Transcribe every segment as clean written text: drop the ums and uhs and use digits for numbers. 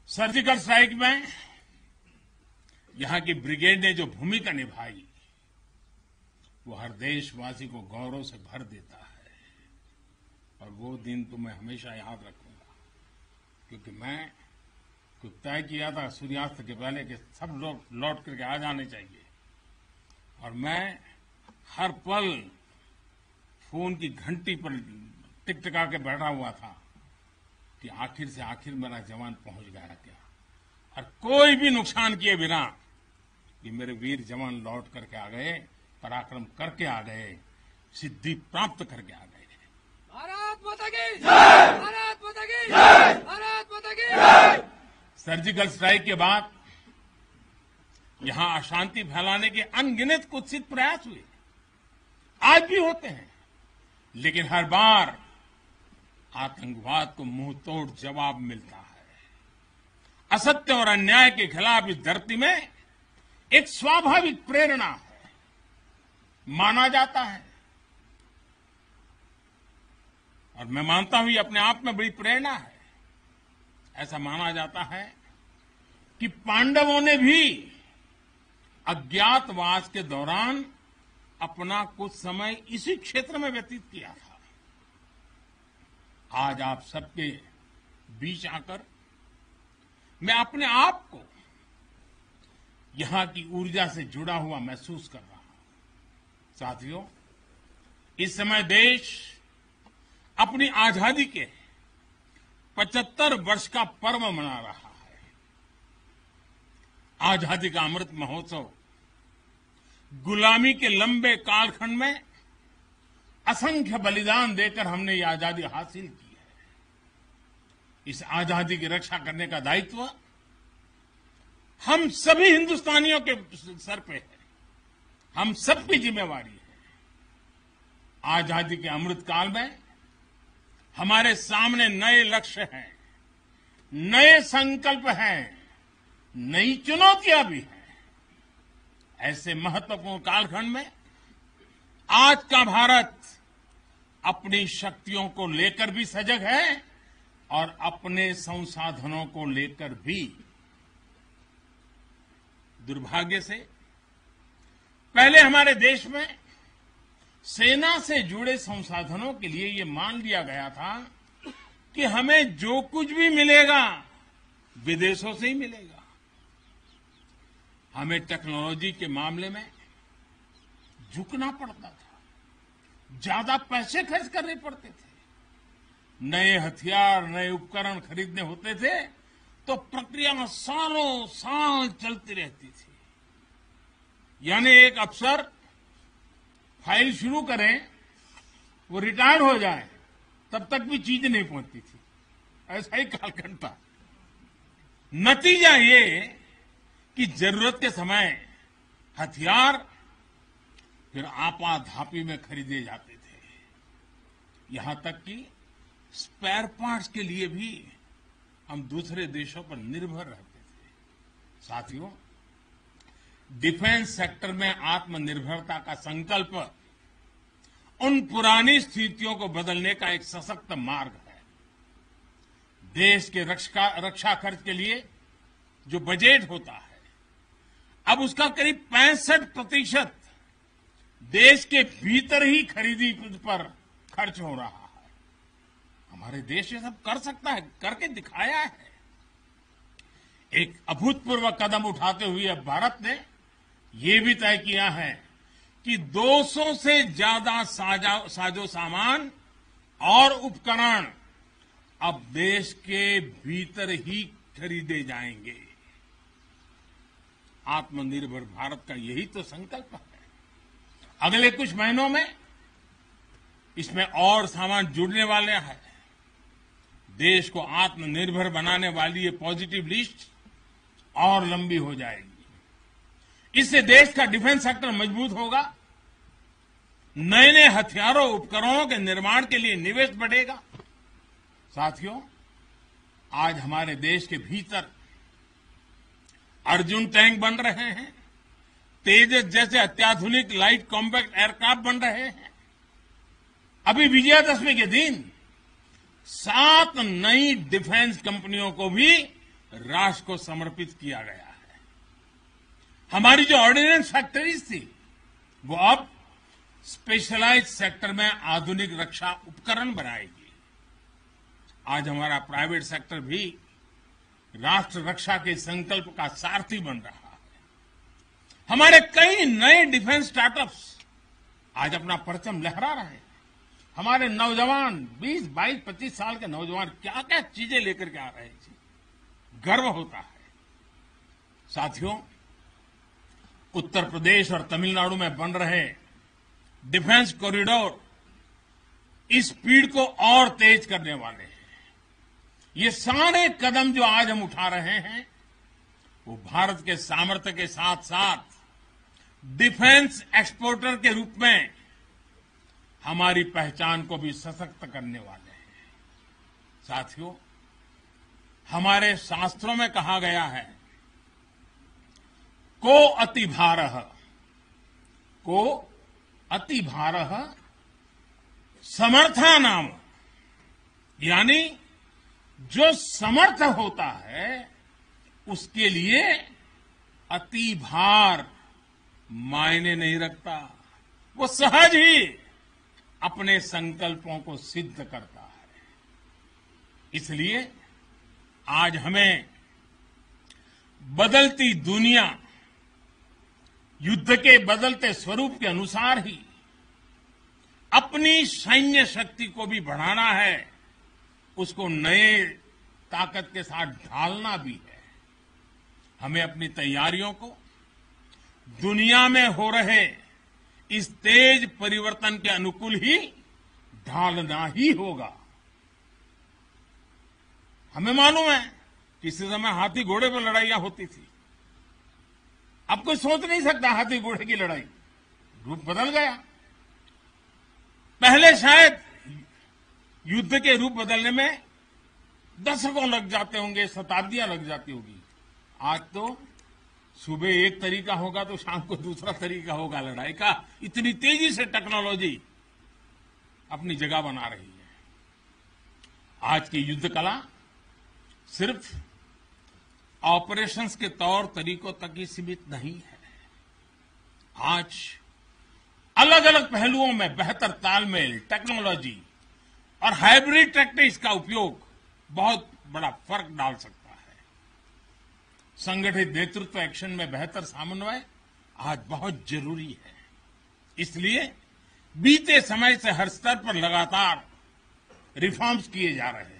Surgical strike में यहां की ब्रिगेड ने जो भूमिका निभाई वो हर देशवासी को गौरव से भर देता है और वो दिन तो मैं हमेशा याद रखूंगा, क्योंकि मैं कुछ तय किया था सूर्यास्त के पहले कि सब लोग लौट करके आ जाने चाहिए और मैं हर पल फोन की घंटी पर टिकटिका के बैठा हुआ था कि आखिर से आखिर मेरा जवान पहुंच गया क्या, और कोई भी नुकसान किए बिना ये मेरे वीर जवान लौट करके आ गए, पराक्रम करके आ गए, सिद्धि प्राप्त करके आ गए। भारत माता की जय! भारत माता की जय! भारत माता की जय! सर्जिकल स्ट्राइक के बाद यहां अशांति फैलाने के अनगिनत कुत्सित प्रयास हुए, आज भी होते हैं, लेकिन हर बार आतंकवाद को मुंह तोड़ जवाब मिलता है। असत्य और अन्याय के खिलाफ इस धरती में एक स्वाभाविक प्रेरणा है, माना जाता है, और मैं मानता हूं ये अपने आप में बड़ी प्रेरणा है। ऐसा माना जाता है कि पांडवों ने भी अज्ञातवास के दौरान अपना कुछ समय इसी क्षेत्र में व्यतीत किया था। आज आप सबके बीच आकर मैं अपने आप को यहां की ऊर्जा से जुड़ा हुआ महसूस कर रहा हूं। साथियों, इस समय देश अपनी आजादी के 75 वर्ष का पर्व मना रहा है। आजादी का अमृत महोत्सव गुलामी के लंबे कालखंड में असंख्य बलिदान देकर हमने ये आजादी हासिल की है। इस आजादी की रक्षा करने का दायित्व हम सभी हिंदुस्तानियों के सर पे है, हम सबकी जिम्मेवारी है। आजादी के अमृत काल में हमारे सामने नए लक्ष्य हैं, नए संकल्प हैं, नई चुनौतियां भी हैं। ऐसे महत्वपूर्ण कालखंड में आज का भारत अपनी शक्तियों को लेकर भी सजग है और अपने संसाधनों को लेकर भी। दुर्भाग्य से पहले हमारे देश में सेना से जुड़े संसाधनों के लिए ये मान लिया गया था कि हमें जो कुछ भी मिलेगा विदेशों से ही मिलेगा। हमें टेक्नोलॉजी के मामले में झुकना पड़ता था, ज्यादा पैसे खर्च करने पड़ते थे, नए हथियार नए उपकरण खरीदने होते थे तो प्रक्रिया में सालों साल चलती रहती थी। यानी एक अफसर फाइल शुरू करें, वो रिटायर हो जाए, तब तक भी चीज नहीं पहुंचती थी। ऐसा ही कालखंड था। नतीजा ये कि जरूरत के समय हथियार फिर आपाधापी में खरीदे जाते थे, यहां तक कि स्पेयर पार्ट्स के लिए भी हम दूसरे देशों पर निर्भर रहते थे। साथियों, डिफेंस सेक्टर में आत्मनिर्भरता का संकल्प उन पुरानी स्थितियों को बदलने का एक सशक्त मार्ग है। देश के रक्षा खर्च के लिए जो बजट होता है, अब उसका करीब 65% देश के भीतर ही खरीदी पर खर्च हो रहा है। हमारे देश ये सब कर सकता है, करके दिखाया है। एक अभूतपूर्व कदम उठाते हुए अब भारत ने ये भी तय किया है कि 200 से ज्यादा साजो सामान और उपकरण अब देश के भीतर ही खरीदे जाएंगे। आत्मनिर्भर भारत का यही तो संकल्प है। अगले कुछ महीनों में इसमें और सामान जुड़ने वाले हैं। देश को आत्मनिर्भर बनाने वाली ये पॉजिटिव लिस्ट और लंबी हो जाएगी। इससे देश का डिफेंस सेक्टर मजबूत होगा, नए नए हथियारों उपकरणों के निर्माण के लिए निवेश बढ़ेगा। साथियों, आज हमारे देश के भीतर अर्जुन टैंक बन रहे हैं, तेजस जैसे अत्याधुनिक लाइट कॉम्पैक्ट एयरक्राफ्ट बन रहे हैं। अभी विजयादशमी के दिन 7 नई डिफेंस कंपनियों को भी राष्ट्र को समर्पित किया गया है। हमारी जो ऑर्डिनेंस फैक्ट्रीज थी वो अब स्पेशलाइज्ड सेक्टर में आधुनिक रक्षा उपकरण बनाएगी। आज हमारा प्राइवेट सेक्टर भी राष्ट्र रक्षा के संकल्प का सारथी बन रहा है। हमारे कई नए डिफेंस स्टार्टअप्स आज अपना परचम लहरा रहे हैं। हमारे नौजवान 20, 22, 25 साल के नौजवान क्या क्या चीजें लेकर के आ रहे हैं, गर्व होता है। साथियों, उत्तर प्रदेश और तमिलनाडु में बन रहे डिफेंस कॉरिडोर इस स्पीड को और तेज करने वाले हैं। ये सारे कदम जो आज हम उठा रहे हैं वो भारत के सामर्थ्य के साथ साथ डिफेंस एक्सपोर्टर के रूप में हमारी पहचान को भी सशक्त करने वाले हैं। साथियों, हमारे शास्त्रों में कहा गया है, को अति भारः समर्था नाम, यानी जो समर्थ होता है उसके लिए अति भार मायने नहीं रखता। वो सहज ही अपने संकल्पों को सिद्ध करता है। इसलिए आज हमें बदलती दुनिया, युद्ध के बदलते स्वरूप के अनुसार ही अपनी सैन्य शक्ति को भी बढ़ाना है, उसको नए ताकत के साथ ढालना भी है। हमें अपनी तैयारियों को दुनिया में हो रहे इस तेज परिवर्तन के अनुकूल ही ढालना ही होगा। हमें मालूम है किसी समय हाथी घोड़े पर लड़ाइयां होती थी। अब कोई सोच नहीं सकता हाथी घोड़े की लड़ाई, रूप बदल गया। पहले शायद युद्ध के रूप बदलने में दशकों लग जाते होंगे, शताब्दियां लग जाती होगी। आज तो सुबह एक तरीका होगा तो शाम को दूसरा तरीका होगा लड़ाई का। इतनी तेजी से टेक्नोलॉजी अपनी जगह बना रही है। आज की युद्ध कला सिर्फ ऑपरेशंस के तौर तरीकों तक ही सीमित नहीं है। आज अलग अलग पहलुओं में बेहतर तालमेल, टेक्नोलॉजी और हाइब्रिड टैक्टिक्स का उपयोग बहुत बड़ा फर्क डाल सकता है। संगठित नेतृत्व एक्शन में बेहतर समन्वय आज बहुत जरूरी है। इसलिए बीते समय से हर स्तर पर लगातार रिफॉर्म्स किए जा रहे हैं।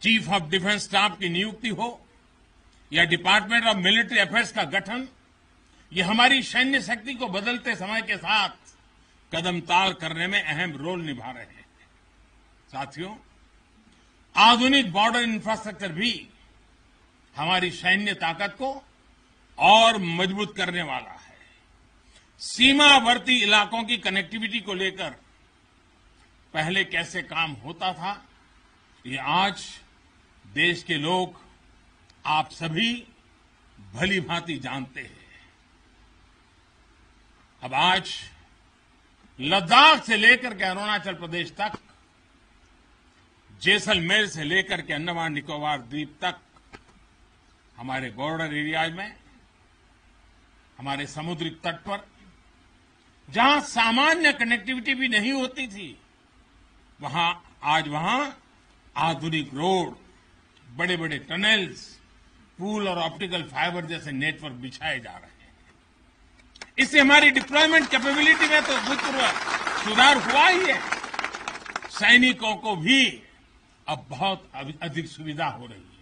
चीफ ऑफ डिफेंस स्टाफ की नियुक्ति हो या डिपार्टमेंट ऑफ मिलिट्री अफेयर्स का गठन, ये हमारी सैन्य शक्ति को बदलते समय के साथ कदम ताल करने में अहम रोल निभा रहे हैं। साथियों, आधुनिक बॉर्डर इंफ्रास्ट्रक्चर भी हमारी सैन्य ताकत को और मजबूत करने वाला है। सीमावर्ती इलाकों की कनेक्टिविटी को लेकर पहले कैसे काम होता था, ये आज देश के लोग, आप सभी भली भांति जानते हैं। अब आज लद्दाख से लेकर के अरुणाचल प्रदेश तक, जैसलमेर से लेकर के अंडमान निकोबार द्वीप तक, हमारे बॉर्डर एरियाज में, हमारे समुद्री तट पर जहां सामान्य कनेक्टिविटी भी नहीं होती थी, आज वहां आधुनिक रोड, बड़े बड़े टनल्स, पूल और ऑप्टिकल फाइबर जैसे नेटवर्क बिछाए जा रहे हैं। इससे हमारी डिप्लॉयमेंट कैपेबिलिटी में तो भूतपूर्व सुधार हुआ ही है। सैनिकों को भी अब बहुत अधिक सुविधा हो रही है।